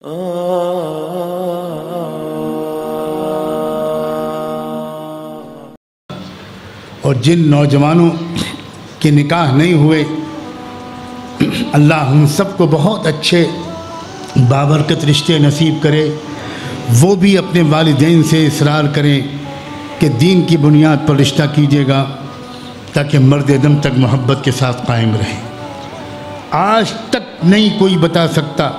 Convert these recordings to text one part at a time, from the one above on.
اور جن نوجوانوں کے نکاح نہیں ہوئے، اللہ ہم سب کو بہت اچھے بابرکت رشتے نصیب کرے۔ وہ بھی اپنے والدین سے اصرار کریں کہ دین کی بنیاد پر رشتہ کیجیے گا تاکہ مرد دم تک محبت کے ساتھ قائم رہیں۔ آج تک نہیں کوئی بتا سکتا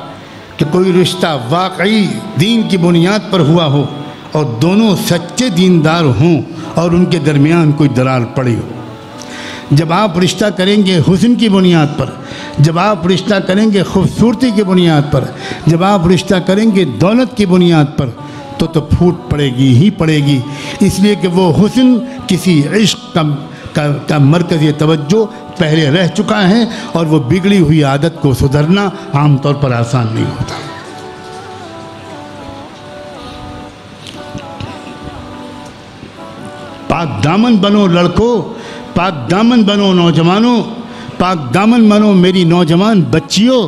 کہ کوئی رشتہ واقعی دین کی بنیاد پر ہوا ہو اور دونوں سچے دیندار ہوں اور ان کے درمیان کوئی درار پڑی ہو۔ جب آپ رشتہ کریں گے حسن کی بنیاد پر، جب آپ رشتہ کریں گے خوبصورتی کی بنیاد پر، جب آپ رشتہ کریں گے دولت کی بنیاد پر، تو پھوٹ پڑے گی ہی پڑے گی، اس لیے کہ وہ حسن کسی عشق کا مرکزی توجہ پہلے رہ چکا ہے، اور وہ بگڑی ہوئی عادت کو سدھرنا عام طور پر آسان نہیں ہوتا۔ پاک دامن بنو لڑکوں، پاک دامن بنو نوجوانوں، پاک دامن بنو میری نوجوان بچیوں،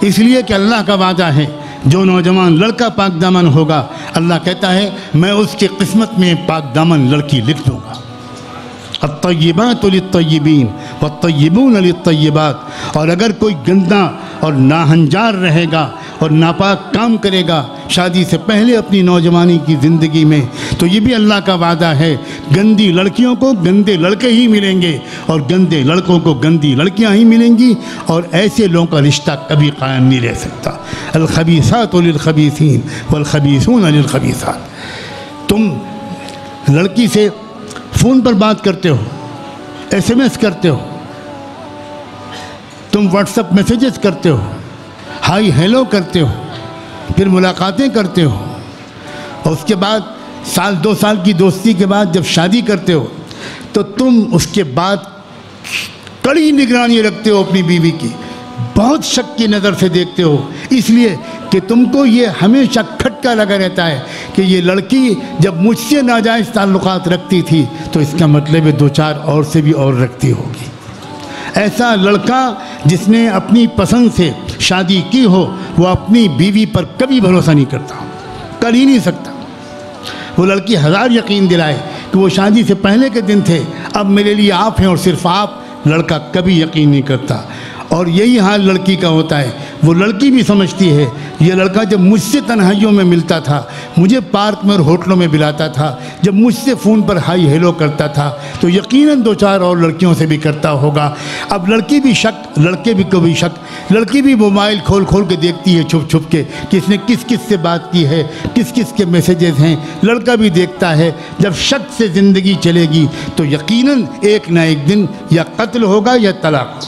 اس لیے کہ اللہ کا وعدہ ہے جو نوجوان لڑکا پاک دامن ہوگا، اللہ کہتا ہے میں اس کی قسمت میں پاک دامن لڑکی لکھ دوں گا۔ الطیبات للطیبین والطیبون للطیبات۔ اور اگر کوئی گندا اور ناہنجار رہے گا اور ناپاک کام کرے گا شادی سے پہلے اپنی نوجوانی کی زندگی میں، تو یہ بھی اللہ کا وعدہ ہے گندی لڑکیوں کو گندے لڑکے ہی ملیں گے اور گندے لڑکوں کو گندی لڑکیاں ہی ملیں گی، اور ایسے لوگوں کا رشتہ کبھی قائم نہیں رہ سکتا۔ الخبیثات للخبیثین والخبیثون للخبیثات۔ تم لڑکی سے فون پر بات کرتے ہو، ایس ایم ایس کرتے ہو، تم واٹس ایپ میسیجز کرتے ہو، ہائی ہیلو کرتے ہو، پھر ملاقاتیں کرتے ہو، اور اس کے بعد سال دو سال کی دوستی کے بعد جب شادی کرتے ہو تو تم اس کے بعد کڑی نگرانی رکھتے ہو اپنی بیوی کی، بہت شک کی نظر سے دیکھتے ہو، اس لیے کہ تم کو یہ ہمیشہ کھٹکا لگا رہتا ہے کہ یہ لڑکی جب مجھ سے ناجائز تعلقات رکھتی تھی تو اس کا مطلب ہے دو چار اور سے بھی اور رکھتی ہوگی۔ ایسا لڑکا جس نے اپنی پسند سے شادی کی ہو وہ اپنی بیوی پر کبھی بھروسہ نہیں کرتا، کر ہی نہیں سکتا۔ وہ لڑکی ہزار یقین دلائے کہ وہ شادی سے پہلے کے دن تھے، اب میرے لیے آپ ہیں اور صرف آپ، لڑکا کبھی یقین نہیں کرتا۔ اور یہی حال لڑکی کا ہوتا ہے، وہ لڑکی بھی سمجھتی ہے یہ لڑکا جب مجھ سے تنہائیوں میں ملتا تھا، مجھے پارک میں اور ہوٹلوں میں بلاتا تھا، جب مجھ سے فون پر ہائی ہیلو کرتا تھا تو یقیناً دو چار اور لڑکیوں سے بھی کرتا ہوگا۔ اب لڑکی بھی شک، لڑکے بھی کو بھی شک، لڑکی بھی موبائل کھول کھول کے دیکھتی ہے چھپ چھپ کے کس نے کس کس سے بات کی ہے، کس کس کے میسیجز ہیں، لڑکا بھی دیکھتا ہے۔ جب شک سے زندگی چلے گی تو یقیناً ایک نہ ایک دن یا قتل ہوگا یا طلاق۔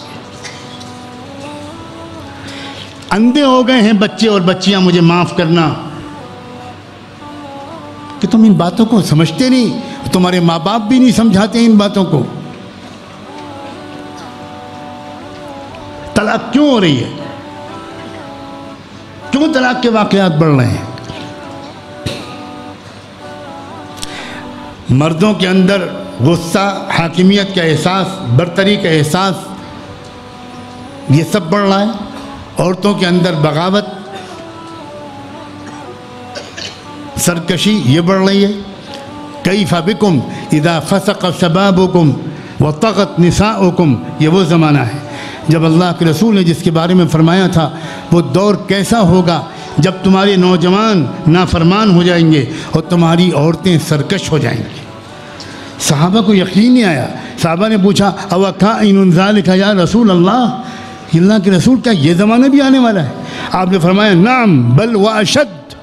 اندھے ہو گئے ہیں بچے اور بچیاں، مجھے معاف کرنا کہ تم ان باتوں کو سمجھتے نہیں، تمہارے ماں باپ بھی نہیں سمجھاتے ان باتوں کو۔ طلاق کیوں ہو رہی ہے؟ کیوں طلاق کے واقعات بڑھ رہے ہیں؟ مردوں کے اندر غصہ، حاکمیت کا احساس، برتری کا احساس، یہ سب بڑھ رہا ہے۔ عورتوں کے اندر بغاوت، سرکشی یہ بڑھ رہی ہے۔ کیف بکم اذا فسق شبابکم وطغت نساؤکم، یہ وہ زمانہ ہے جب اللہ کے رسول نے جس کے بارے میں فرمایا تھا وہ دور کیسا ہوگا جب تمہارے نوجوان نافرمان ہو جائیں گے اور تمہاری عورتیں سرکش ہو جائیں گی۔ صحابہ کو یقین نہیں آیا، صحابہ نے پوچھا اوکائن ذالک یا رسول اللہ، اللہ کے رسول کیا یہ زمانہ بھی آنے والا ہے؟ آپ نے فرمایا نعم بل واشد،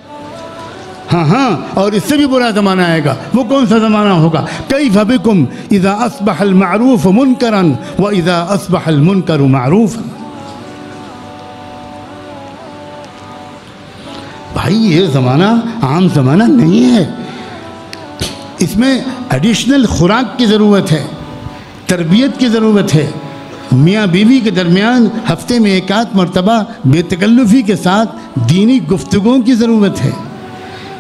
ہاں اور اس سے بھی برا زمانہ آئے گا۔ وہ کون سا زمانہ ہوگا؟ کیف بکم اذا اصبح المعروف منکرا واذا اصبح المنکر معروفا۔ بھائی یہ زمانہ عام زمانہ نہیں ہے، اس میں ایڈیشنل خوراک کی ضرورت ہے، تربیت کی ضرورت ہے۔ میاں بیوی کے درمیان ہفتے میں ایک آدھ مرتبہ بے تکلفی کے ساتھ دینی گفتگوؤں کی ضرورت ہے۔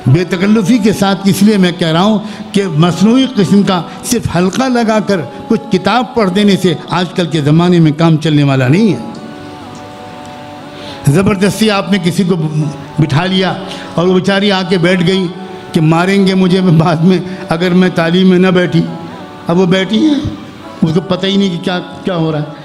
بے تکلفی کے ساتھ اس لیے میں کہہ رہا ہوں کہ مصنوعی قسم کا صرف حلقہ لگا کر کچھ کتاب پڑھ دینے سے آج کل کے زمانے میں کام چلنے والا نہیں ہے۔ زبردستی آپ نے کسی کو بٹھا لیا اور وہ بیچاری آ کے بیٹھ گئی کہ ماریں گے مجھے بعد میں اگر میں تعلیم میں نہ بیٹھی. اب وہ بیٹھی ہے، اس کو پتہ ہی نہیں کہ کیا ہو رہا ہے.